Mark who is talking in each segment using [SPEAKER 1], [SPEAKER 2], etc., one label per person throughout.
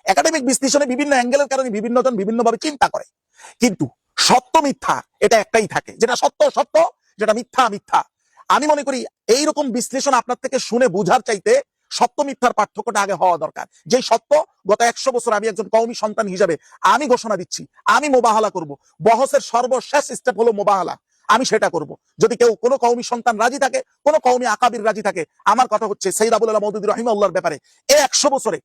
[SPEAKER 1] Academic বিশ্লেষণে বিভিন্ন অ্যাঙ্গেলের কারণে বিভিন্ন জন বিভিন্নভাবে চিন্তা করে, কিন্তু সত্য মিথ্যা এটা একটাই থাকে, যেটা সত্য সত্য, যেটা মিথ্যা মিথ্যা। আমি মনে করি এইরকম বিশ্লেষণ আপনার থেকে শুনে বুঝার চাইতে সত্য মিথ্যার পার্থক্যটা আগে হওয়া দরকার। যে সত্য, গত 100 বছর আমি একজন কওমি সন্তান হিসেবে আমি ঘোষণা দিচ্ছি, আমি মোবাহালা করব। বহসের সর্বশেষ স্টেপ হলো মোবাহালা, আমি সেটা করব। যদি কেউ কোনো কওমি সন্তান রাজি থাকে, কোনো কওমি আকাবির রাজি থাকে, আমার কথা হচ্ছে সৈয়দ আবুল আলা মওদুদী রাহিমাহুল্লাহর ব্যাপারে এই 100 বছরে,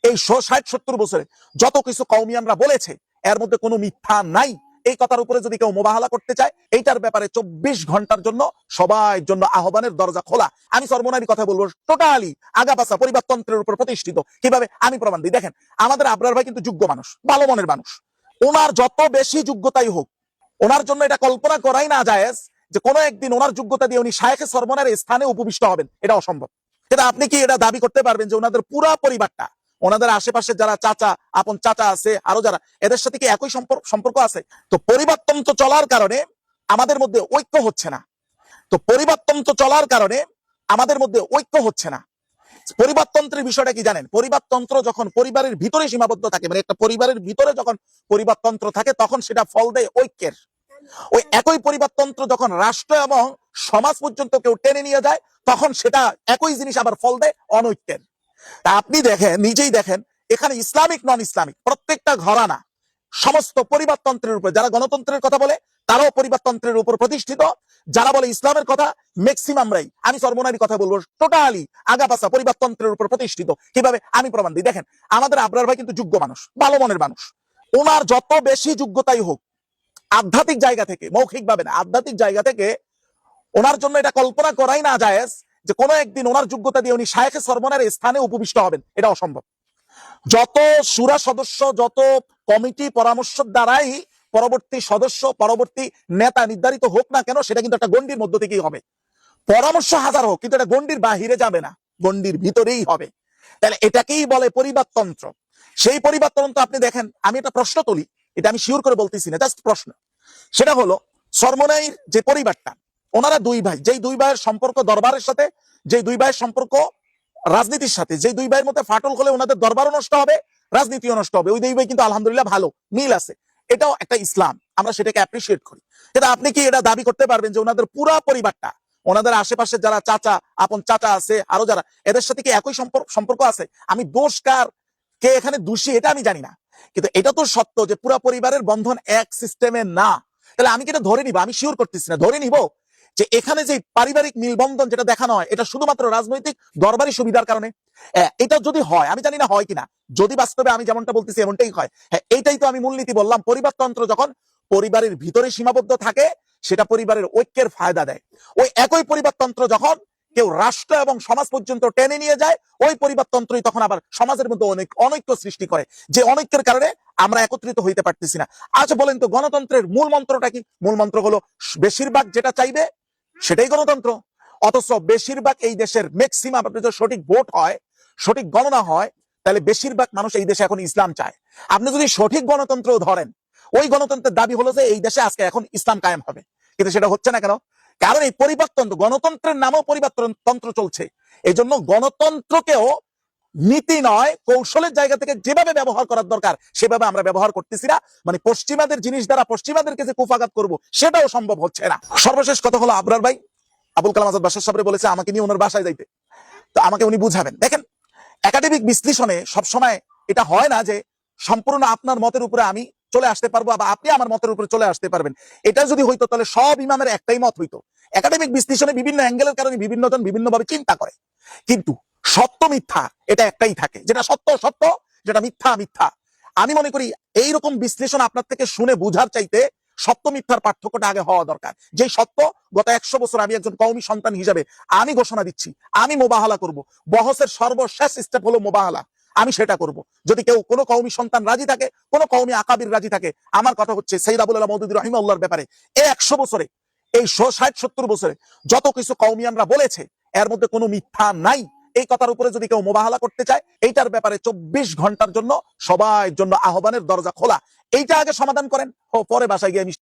[SPEAKER 1] এই 60-70 বছরে যত কিছু কওমিয়ানরা বলেছে এর মধ্যে কোনো মিথ্যা নাই। এই কথার উপরে যদি কেউ মোবাহালা করতে চায়, এইটার ব্যাপারে 24 ঘন্টার জন্য সবার জন্য আহ্বানের দরজা খোলা। আমি সর্বনারী কথা বলবো, টোটালি আগাপাসা পরিবারতন্ত্রের উপর প্রতিষ্ঠিত। কিভাবে আমি প্রমাণ দিই দেখেন। আমাদের আবরার ভাই কিন্তু যোগ্য মানুষ, ভালো মনের মানুষ। ওনার যত বেশি যোগ্যতাই হোক, ওনার জন্য এটা কল্পনা করাই না জায়েজ যে কোনো একদিন ওনার যোগ্যতা দিয়ে উনি শায়েখে সরমনের স্থানে উপবিষ্ট হবেন, এটা অসম্ভব। কিন্তু আপনি কি এটা দাবি করতে পারবেন যে ওনাদের পুরা পরিবারটা, ওনাদের আশেপাশে যারা চাচা, আপন চাচা আছে, আরো যারা, এদের সাথে কি একই সম্পর্ক আছে? তো পরিবারতন্ত্র চলার কারণে আমাদের মধ্যে ঐক্য হচ্ছে না। তো পরিবারতন্ত্র চলার কারণে আমাদের মধ্যে ঐক্য হচ্ছে না। পরিবারতন্ত্রের বিষয়টা কি জানেন? পরিবারতন্ত্র যখন পরিবারের ভিতরে সীমাবদ্ধ থাকে, মানে একটা পরিবারের ভিতরে যখন পরিবারতন্ত্র থাকে, তখন সেটা ফল দেয় ঐক্যের। ওই একই পরিবারতন্ত্র যখন রাষ্ট্র এবং সমাজ পর্যন্ত কেউ টেনে নিয়ে যায়, তখন সেটা একই জিনিস আবার ফল দেয় অনৈক্যের। তা আপনি দেখেন, নিজেই দেখেন, এখানে ইসলামিক নন ইসলামিক প্রত্যেকটা ঘরানা সমস্ত পরিবারতন্ত্রের উপর, যারা গণতন্ত্রের কথা বলে তারাও পরিবারতন্ত্রের উপর প্রতিষ্ঠিত, যারা বলে ইসলামের কথা ম্যাক্সিমামরাই, আমি সর্বনারী কথা বলবো, টোটালি আগাপাসা পরিবারতন্ত্রের উপর প্রতিষ্ঠিত। কিভাবে আমি প্রমাণ দিই দেখেন। আমাদের আবরার ভাই কিন্তু যোগ্য মানুষ, ভালো মনের মানুষ। ওনার যত বেশি যোগ্যতাই হোক, আধ্যাত্মিক জায়গা থেকে, মৌখিক ভাবে না, আধ্যাত্মিক জায়গা থেকে ওনার জন্য এটা কল্পনা করাই না জায়েজ যে কোনো একদিন ওনার যোগ্যতা দিয়ে উনি শায়েখে সরমনের স্থানে উপবিষ্ট হবেন, এটা অসম্ভব। যত সুরা সদস্য, যত কমিটি পরামর্শ দ্বারাই পরবর্তী সদস্য, পরবর্তী নেতা নির্ধারিত হোক না কেন, সেটা কিন্তু একটা গণ্ডির মধ্য থেকেই হবে। পরামর্শ হাজার হোক, কিন্তু এটা গণ্ডির বাহিরে যাবে না, গণ্ডির ভিতরেই হবে। তাহলে এটাকেই বলে পরিবারতন্ত্র। সেই পরিবারতন্ত্র আপনি দেখেন, আমি একটা প্রশ্ন তুলি, এটা আমি শিওর করে বলতেছি না, জাস্ট প্রশ্ন। সেটা হলো সরমনাইর যে পরিবারটা, ওনারা দুই ভাই, যেই দুই ভাইয়ের সম্পর্ক দরবারের সাথে, যেই দুই ভাইয়ের সম্পর্ক রাজনীতির সাথে, যেই দুই ভাইয়ের মধ্যে ফাটল হলে ওনাদের দরবারও নষ্ট হবে, রাজনীতিও নষ্ট হবে, ওই দুই ভাই কিন্তু আলহামদুলিল্লাহ ভালো মিল আছে। এটাও একটা ইসলাম, আমরা সেটাকে অ্যাপ্রিসিয়েট করি। কিন্তু আপনি কি এটা দাবি করতে পারবেন যে ওনাদের পুরা পরিবারটা, ওনাদের আশেপাশে যারা চাচা, আপন চাচা আছে, আরো যারা, এদের সাথে কি একই সম্পর্ক আছে? আমি দোষ কার, কে এখানে দোষী, এটা আমি জানি না, কিন্তু এটা তো সত্য যে পুরা পরিবারের বন্ধন এক সিস্টেমে না। তাহলে আমি কি এটা ধরে নিব? আমি শিওর করতেছি না, ধরে নিব যে এখানে যে পারিবারিক মিলবন্ধন যেটা দেখানো হয়, এটা শুধুমাত্র রাজনৈতিক দরবারি সুবিধার কারণে। এটা যদি হয়, আমি জানি না হয় কিনা, যদি বাস্তবে আমি যেমনটা বলতেছি এমনটাই হয়, হ্যাঁ এইটাই তো আমি মূলনীতি বললাম। পরিবারতন্ত্র যখন পরিবারের ভিতরে সীমাবদ্ধ থাকে, সেটা পরিবারের ঐক্যের ফায়দা দেয়। ওই একই পরিবারতন্ত্র যখন কেউ রাষ্ট্র এবং সমাজ পর্যন্ত টেনে নিয়ে যায়, ওই পরিবারতন্ত্রই তখন আবার সমাজের মধ্যে অনেক অনৈক্য সৃষ্টি করে, যে অনৈক্যের কারণে আমরা একত্রিত হইতে পারতেছি না। আচ্ছা বলেন তো, গণতন্ত্রের মূল মন্ত্রটা কি? মূল মন্ত্র হলো বেশিরভাগ যেটা চাইবে সেটাই গণতন্ত্র। অথচ বেশিরভাগ এই দেশের ম্যাক্সিমাম, যদি সঠিক ভোট হয়, সঠিক গণনা হয়, তাহলে বেশিরভাগ মানুষ এই দেশে এখন ইসলাম চায়। আপনি যদি সঠিক গণতন্ত্র ধরেন, ওই গণতন্ত্রের দাবি হলো যে এই দেশে আজকে এখন ইসলাম কায়েম হবে, কিন্তু সেটা হচ্ছে না কেন? কারণ এই পরিবারতন্ত্র, গণতন্ত্রের নামেও পরিবারতন্ত্র চলছে। এই জন্য গণতন্ত্রকেও নীতি নয়, কৌশলের জায়গা থেকে যেভাবে ব্যবহার করার দরকার সেভাবে আমরা ব্যবহার করতেছি না। মানে পশ্চিমাদের জিনিস দ্বারা পশ্চিমাদেরকে যে কুফাঘাত করব, সেটাও সম্ভব হচ্ছে না। সর্বশেষ কথা হলো, আবরার ভাই আবুল কালাম আজাদ বাসার সাহেব বলেছে আমাকে নিয়ে ওনার বাসায় যাইতে, তো আমাকে উনি বুঝাবেন। দেখেন, একাডেমিক বিশ্লেষণে সবসময় এটা হয় না যে সম্পূর্ণ আপনার মতের উপরে আমি চলে আসতে পারবো বা আপনি আমার মতের উপরে চলে আসতে পারবেন। এটা যদি হইতো তাহলে সব ইমামের একটাই মত হইতো। একাডেমিক বিশ্লেষণে বিভিন্ন অ্যাঙ্গেলের কারণে বিভিন্ন জন বিভিন্নভাবে চিন্তা করে, কিন্তু সত্য মিথ্যা এটা একটাই থাকে, যেটা সত্য সত্য, যেটা মিথ্যা মিথ্যা। আমি মনে করি এইরকম বিশ্লেষণ আপনার থেকে শুনে বুঝার চাইতে সত্য মিথ্যার পার্থক্যটা আগে হওয়া দরকার। যে সত্য, গত 100 বছর আমি একজন কওমি সন্তান হিসেবে আমি ঘোষণা দিচ্ছি, আমি মোবাহালা করব। বহসের সর্বশেষ স্টেপ হলো মোবাহালা, আমি সেটা করব। যদি কেউ কোনো কওমি সন্তান রাজি থাকে, কোনো কওমি আকাবির রাজি থাকে, আমার কথা হচ্ছে সৈয়দ আবুল আলা মওদুদী রাহিমাহুল্লাহর ব্যাপারে এই 100 বছরে, এই 60-70 বছরে যত কিছু কওমিয়ানরা বলেছে এর মধ্যে কোনো মিথ্যা নাই। এই কথার উপরে যদি কেউ মোবাহালা করতে চায়, এইটার ব্যাপারে 24 ঘন্টার জন্য সবার জন্য আহ্বানের দরজা খোলা। এইটা আগে সমাধান করেন, পরে বাসায় গিয়ে